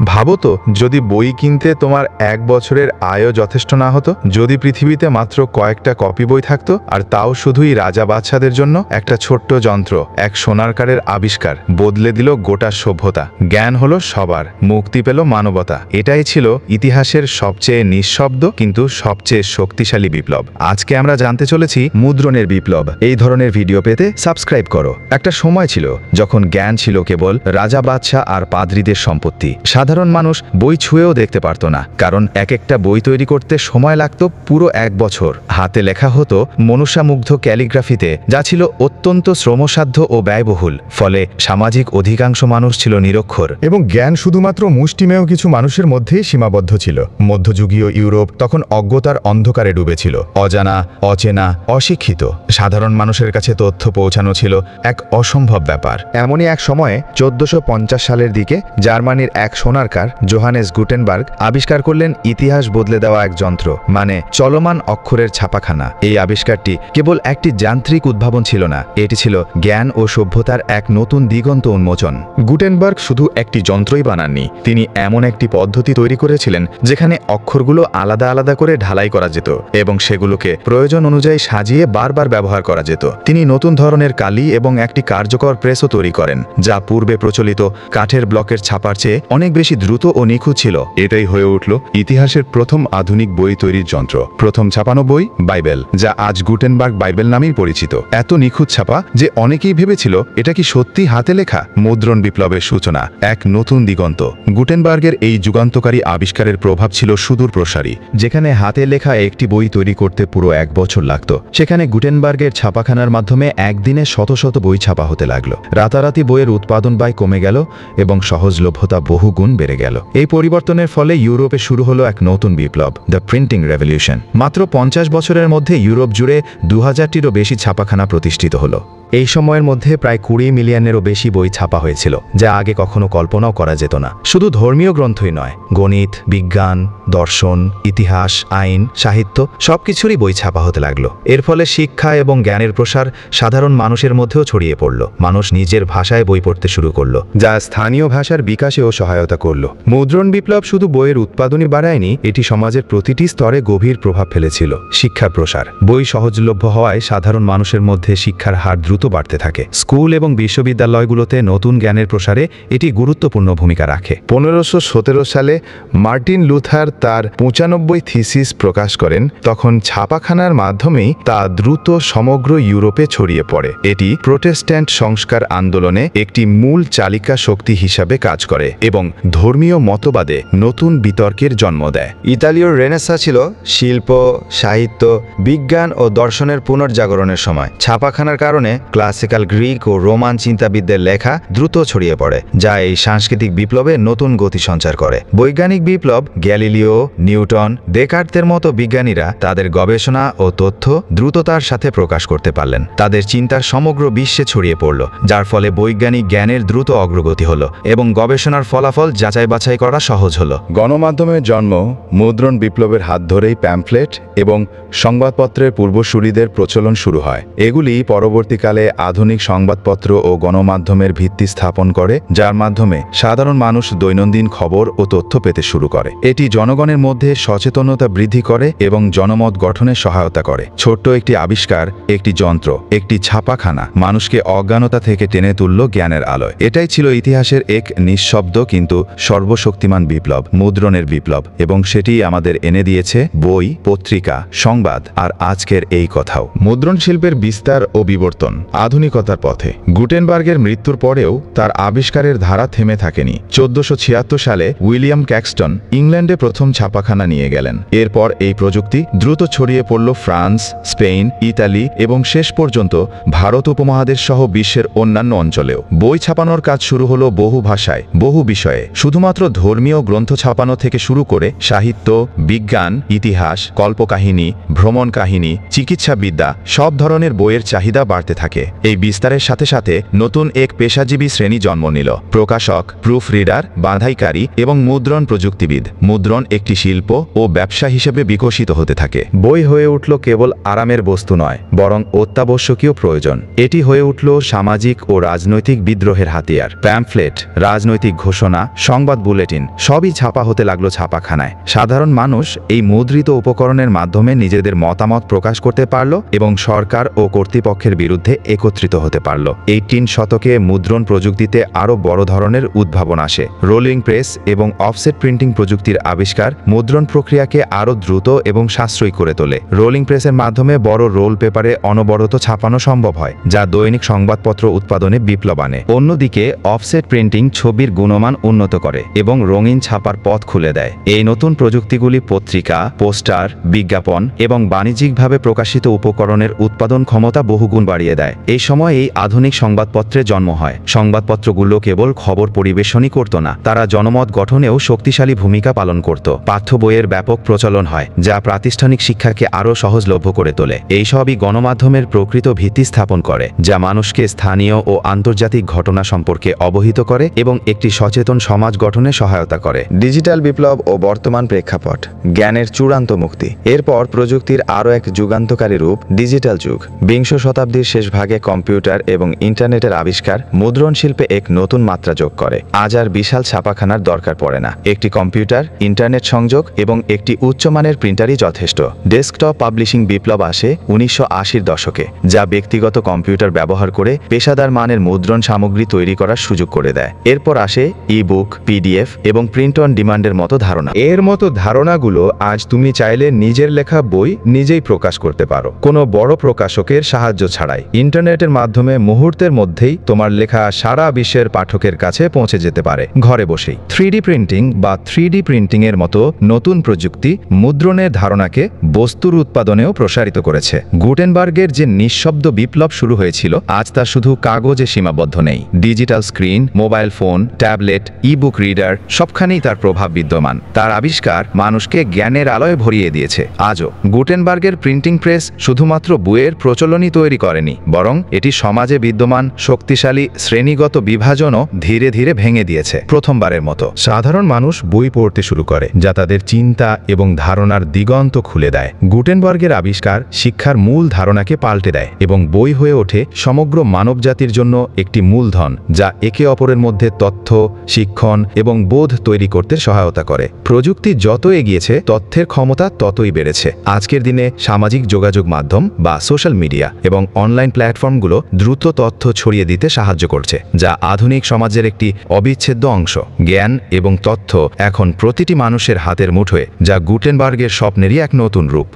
ভাবো তো, যদি বই কিনতে তোমার 1 বছরের আয়ও যথেষ্ট না হতো, যদি পৃথিবীতে মাত্র কয়েকটা কপি বই থাকতো, আর তাও শুধুই রাজা বাদশাদের জন্য, একটা ছোট্ট যন্ত্র, এক সোনারকারের আবিষ্কার বদলে দিল গোটা সভ্যতা। জ্ঞান হলো সবার, মুক্তি পেল মানবতা। এটাই ছিল ইতিহাসের সবচেয়ে নিঃশব্দ কিন্তু সবচেয়ে শক্তিশালী বিপ্লব। আজকে আমরা জানতে চলেছি মুদ্রণের বিপ্লব। এই ধরনের ভিডিও পেতে সাবস্ক্রাইব করো। একটা সময় ছিল যখন জ্ঞান ছিল কেবল রাজা বাদশাহ আর পাদ্রীদের সম্পত্তি। সাধারণ মানুষ বই ছুঁয়েও দেখতে পারত না, কারণ এক একটা বই তৈরি করতে সময় লাগতো পুরো 1 বছর। হাতে লেখা হতো মনুষ্যমুগ্ধ ক্যালিগ্রাফিতে, যা ছিল অত্যন্ত শ্রমসাধ্য ও ব্যয়বহুল। ফলে সামাজিক অধিকাংশ মানুষ ছিল নিরক্ষর, এবং জ্ঞান শুধুমাত্র মুষ্টিমেয় কিছু মানুষের মধ্যেই সীমাবদ্ধ ছিল। মধ্যযুগীয় ইউরোপ তখন অজ্ঞতার অন্ধকারে ডুবেছিল। অজানা, অচেনা, অশিক্ষিত সাধারণ মানুষের কাছে তথ্য পৌঁছানো ছিল এক অসম্ভব ব্যাপার। এমনই এক সময়ে 1450 সালের দিকে জার্মানির এক সোনারকার জোহানেস গুটেনবার্গ আবিষ্কার করলেন ইতিহাস বদলে দেওয়া এক যন্ত্র, মানে চলমান অক্ষরের ছাপাখানা। এই আবিষ্কারটি কেবল একটি যান্ত্রিক উদ্ভাবন ছিল না, এটি ছিল জ্ঞান ও সভ্যতার এক নতুন দিগন্ত উন্মোচন। গুটেনবার্গ শুধু একটি যন্ত্রই বানাননি, তিনি এমন একটি পদ্ধতি তৈরি করেছিলেন যেখানে অক্ষরগুলো আলাদা আলাদা করে ঢালাই করা যেত এবং সেগুলোকে প্রয়োজন অনুযায়ী সাজিয়ে বারবার ব্যবহার করা যেত। তিনি নতুন ধরনের কালি এবং একটি কার্যকর প্রেসও তৈরি করেন, যা পূর্বে প্রচলিত কাঠের ব্লকের ছাপার চেয়ে অনেক বেশি দ্রুত ও নিখুঁত ছিল। এটাই হয়ে উঠল ইতিহাসের প্রথম আধুনিক বই তৈরির যন্ত্র। প্রথম ছাপানো বই বাইবেল, যা আজ গুটেনবার্গ বাইবেল নামেই পরিচিত। এত নিখুঁত ছাপা যে অনেকেই ভেবেছিল এটা কি সত্যি হাতে লেখা। মুদ্রণ বিপ্লবের সূচনা, এক নতুন দিগন্ত। গুটেনবার্গের এই যুগান্তকারী আবিষ্কারের প্রভাব ছিল সুদূর প্রসারী। যেখানে হাতে লেখা একটি বই তৈরি করতে পুরো 1 বছর লাগত, সেখানে গুটেনবার্গের ছাপাখানার মাধ্যমে একদিনে শত শত বই ছাপা হতে লাগলো। রাতারাতি বইয়ের উৎপাদন ব্যয় কমে গেল এবং সহজলভ্যতা বহুগুণ বেড়ে গেল। এই পরিবর্তনের ফলে ইউরোপে শুরু হলো এক নতুন বিপ্লব, দ্য প্রিন্টিং রেভলিউশন। মাত্র 50 বছরের মধ্যে ইউরোপ জুড়ে 2000টিরও বেশি ছাপাখানা প্রতিষ্ঠিত হলো। এই সময়ের মধ্যে প্রায় 20 মিলিয়নেরও বেশি বই ছাপা হয়েছিল, যা আগে কখনো কল্পনাও করা যেত না। শুধু ধর্মীয় গ্রন্থই নয়, গণিত, বিজ্ঞান, দর্শন, ইতিহাস, আইন, সাহিত্য সবকিছুরই বই ছাপা হতে লাগলো। এর ফলে শিক্ষা এবং জ্ঞানের প্রসার সাধারণ মানুষের মধ্যেও ছড়িয়ে পড়ল। মানুষ নিজের ভাষায় বই পড়তে শুরু করলো, যা স্থানীয় ভাষার বিকাশেও সহায়তা করল। মুদ্রণ বিপ্লব শুধু বইয়ের উৎপাদনই বাড়ায়নি, এটি সমাজের প্রতিটি স্তরে গভীর প্রভাব ফেলেছিল। শিক্ষার প্রসার, বই সহজলভ্য হওয়ায় সাধারণ মানুষের মধ্যে শিক্ষার হার দ্রুত বাড়তে থাকে। স্কুল এবং বিশ্ববিদ্যালয়গুলোতে নতুন জ্ঞানের প্রসারে এটি গুরুত্বপূর্ণ ভূমিকা রাখে। 1517 সালে মার্টিন লুথার তার 95 থিসিস প্রকাশ করেন। তখন ছাপাখানার মাধ্যমেই তা দ্রুত সমগ্র ইউরোপে ছড়িয়ে পড়ে। এটি প্রোটেস্ট্যান্ট সংস্কার আন্দোলনে একটি মূল চালিকা শক্তি হিসাবে কাজ করে এবং ধর্মীয় মতবাদে নতুন বিতর্কের জন্ম দেয়। ইতালীয় রেনেসাঁ ছিল শিল্প, সাহিত্য, বিজ্ঞান ও দর্শনের পুনর্জাগরণের সময়। ছাপাখানার কারণে ক্লাসিক্যাল গ্রিক ও রোমান চিন্তাবিদদের লেখা দ্রুত ছড়িয়ে পড়ে, যা এই সাংস্কৃতিক বিপ্লবে নতুন গতি সঞ্চার করে। বৈজ্ঞানিক বিপ্লব, গ্যালিলিও, নিউটন, দেকার্তের মতো বিজ্ঞানীরা তাদের গবেষণা ও তথ্য দ্রুততার সাথে প্রকাশ করতে পারলেন। তাদের চিন্তার সমগ্র বিশ্বে ছড়িয়ে পড়ল, যার ফলে বৈজ্ঞানিক জ্ঞানের দ্রুত অগ্রগতি হলো এবং গবেষণার ফলাফল যাচাই বাছাই করা সহজ হলো। গণমাধ্যমের জন্ম, মুদ্রণ বিপ্লবের হাত ধরেই প্যাম্পলেট এবং সংবাদপত্রের পূর্বসূরিদের প্রচলন শুরু হয়। এগুলি পরবর্তীকালে আধুনিক সংবাদপত্র ও গণমাধ্যমের ভিত্তি স্থাপন করে, যার মাধ্যমে সাধারণ মানুষ দৈনন্দিন খবর ও তথ্য পেতে শুরু করে। এটি জনগণের মধ্যে সচেতনতা বৃদ্ধি করে এবং জনমত গঠনে সহায়তা করে। ছোট্ট একটি আবিষ্কার, একটি যন্ত্র, একটি ছাপাখানা মানুষকে অজ্ঞানতা থেকে টেনে তুলল জ্ঞানের আলোয়। এটাই ছিল ইতিহাসের এক নিঃশব্দ কিন্তু সর্বশক্তিমান বিপ্লব, মুদ্রণের বিপ্লব, এবং সেটি আমাদের এনে দিয়েছে বই, পত্রিকা, সংবাদ আর আজকের এই কথাও। মুদ্রণ শিল্পের বিস্তার ও বিবর্তন আধুনিকতার পথে। গুটেনবার্গের মৃত্যুর পরেও তার আবিষ্কারের ধারা থেমে থাকেনি। 1476 সালে উইলিয়াম ক্যাক্সটন ইংল্যান্ডে প্রথম ছাপাখানা নিয়ে গেলেন। এরপর এই প্রযুক্তি দ্রুত ছড়িয়ে পড়ল ফ্রান্স, স্পেন, ইতালি এবং শেষ পর্যন্ত ভারত উপমহাদেশ সহ বিশ্বের অন্যান্য অঞ্চলেও। বই ছাপানোর কাজ শুরু হলো বহু ভাষায়, বহু বিষয়ে। শুধুমাত্র ধর্মীয় গ্রন্থ ছাপানো থেকে শুরু করে সাহিত্য, বিজ্ঞান, ইতিহাস, কল্পকাহিনী, ভ্রমণ কাহিনী, চিকিৎসাবিদ্যা সব ধরনের বইয়ের চাহিদা বাড়তে থাকে। রাখে। এই বিস্তারের সাথে সাথে নতুন এক পেশাজীবী শ্রেণী জন্ম নিল, প্রকাশক, প্রুফ রিডার, বাঁধাইকারী এবং মুদ্রণ প্রযুক্তিবিদ। মুদ্রণ একটি শিল্প ও ব্যবসা হিসেবে বিকশিত হতে থাকে। বই হয়ে উঠল কেবল আরামের বস্তু নয়, বরং অত্যাবশ্যকীয় প্রয়োজন। এটি হয়ে উঠল সামাজিক ও রাজনৈতিক বিদ্রোহের হাতিয়ার। প্যাম্ফলেট, রাজনৈতিক ঘোষণা, সংবাদ বুলেটিন সবই ছাপা হতে লাগলো ছাপাখানায়। সাধারণ মানুষ এই মুদ্রিত উপকরণের মাধ্যমে নিজেদের মতামত প্রকাশ করতে পারল এবং সরকার ও কর্তৃপক্ষের বিরুদ্ধে একত্রিত হতে পারল। 18 শতকে মুদ্রণ প্রযুক্তিতে আরও বড় ধরনের উদ্ভাবন আসে। রোলিং প্রেস এবং অফসেট প্রিন্টিং প্রযুক্তির আবিষ্কার মুদ্রণ প্রক্রিয়াকে আরও দ্রুত এবং সাশ্রয়ী করে তোলে। রোলিং প্রেসের মাধ্যমে বড় রোল পেপারে অনবরত ছাপানো সম্ভব হয়, যা দৈনিক সংবাদপত্র উৎপাদনে বিপ্লব আনে। অন্যদিকে অফসেট প্রিন্টিং ছবির গুণমান উন্নত করে এবং রঙিন ছাপার পথ খুলে দেয়। এই নতুন প্রযুক্তিগুলি পত্রিকা, পোস্টার, বিজ্ঞাপন এবং বাণিজ্যিকভাবে প্রকাশিত উপকরণের উৎপাদন ক্ষমতা বহুগুণ বাড়িয়ে দেয়। এই সময় এই আধুনিক সংবাদপত্রের জন্ম হয়। সংবাদপত্রগুলো কেবল খবর পরিবেশনই করত না, তারা জনমত গঠনেও শক্তিশালী ভূমিকা পালন করত। পাঠ্য বইয়ের ব্যাপক প্রচলন হয়, যা প্রাতিষ্ঠানিক শিক্ষাকে আরও সহজলভ্য করে তোলে। এই সবই গণমাধ্যমের প্রকৃত ভিত্তি স্থাপন করে, যা মানুষকে স্থানীয় ও আন্তর্জাতিক ঘটনা সম্পর্কে অবহিত করে এবং একটি সচেতন সমাজ গঠনে সহায়তা করে। ডিজিটাল বিপ্লব ও বর্তমান প্রেক্ষাপট, জ্ঞানের চূড়ান্ত মুক্তি। এরপর প্রযুক্তির আরও এক যুগান্তকারী রূপ ডিজিটাল যুগ। বিংশ শতাব্দীর শেষ ভাগে কম্পিউটার এবং ইন্টারনেটের আবিষ্কার মুদ্রণ শিল্পে এক নতুন মাত্রা যোগ করে। আজ আর বিশাল ছাপাখানার দরকার পড়ে না। একটি কম্পিউটার, ইন্টারনেট সংযোগ এবং একটি উচ্চমানের প্রিন্টারই যথেষ্ট। ডেস্কটপ পাবলিশিং বিপ্লব আসে 1980-র দশকে, যা ব্যক্তিগত কম্পিউটার ব্যবহার করে পেশাদার মানের মুদ্রণ সামগ্রী তৈরি করার সুযোগ করে দেয়। এরপর আসে ই-বুক, পিডিএফ এবং প্রিন্ট অন ডিমান্ডের মতো ধারণা। এর মতো ধারণাগুলো আজ তুমি চাইলে নিজের লেখা বই নিজেই প্রকাশ করতে পারো, কোনো বড় প্রকাশকের সাহায্য ছাড়াই। ইন্টারনেটের মাধ্যমে মুহূর্তের মধ্যেই তোমার লেখা সারা বিশ্বের পাঠকের কাছে পৌঁছে যেতে পারে, ঘরে বসেই। 3D প্রিন্টিং বা 3D প্রিন্টিং এর মতো নতুন প্রযুক্তি মুদ্রণের ধারণাকে বস্তুর উৎপাদনেও প্রসারিত করেছে। গুটেনবার্গের যে নিঃশব্দ বিপ্লব শুরু হয়েছিল, আজ তা শুধু কাগজে সীমাবদ্ধ নেই। Digital screen, mobile phone, tablet, ebook reader সবখানেই তার প্রভাব বিদ্যমান। তার আবিষ্কার মানুষকে জ্ঞানের আলোয় ভরিয়ে দিয়েছে। আজও গুটেনবার্গের প্রিন্টিং প্রেস শুধুমাত্র বইয়ের প্রচলনই তৈরি করেনি, বরং এটি সমাজে বিদ্যমান শক্তিশালী শ্রেণীগত বিভাজনও ধীরে ধীরে ভেঙে দিয়েছে। প্রথমবারের মতো সাধারণ মানুষ বই পড়তে শুরু করে, যা তাদের চিন্তা এবং ধারণার দিগন্ত খুলে দেয়। গুটেনবার্গের আবিষ্কার শিক্ষার মূল ধারণাকে পাল্টে দেয় এবং বই হয়ে ওঠে সমগ্র মানবজাতির জন্য একটি মূলধন, যা একে অপরের মধ্যে তথ্য, শিক্ষণ এবং বোধ তৈরি করতে সহায়তা করে। প্রযুক্তি যত এগিয়েছে, তথ্যের ক্ষমতা ততই বেড়েছে। আজকের দিনে সামাজিক যোগাযোগ মাধ্যম বা সোশ্যাল মিডিয়া এবং অনলাইন প্ল্যাটফর্মগুলো দ্রুত তথ্য ছড়িয়ে দিতে সাহায্য করছে, যা আধুনিক সমাজের একটি অবিচ্ছেদ্য অংশ। জ্ঞান এবং তথ্য এখন প্রতিটি মানুষের হাতের মুঠোয়, যা গুটেনবার্গের স্বপ্নেরই এক নতুন রূপ।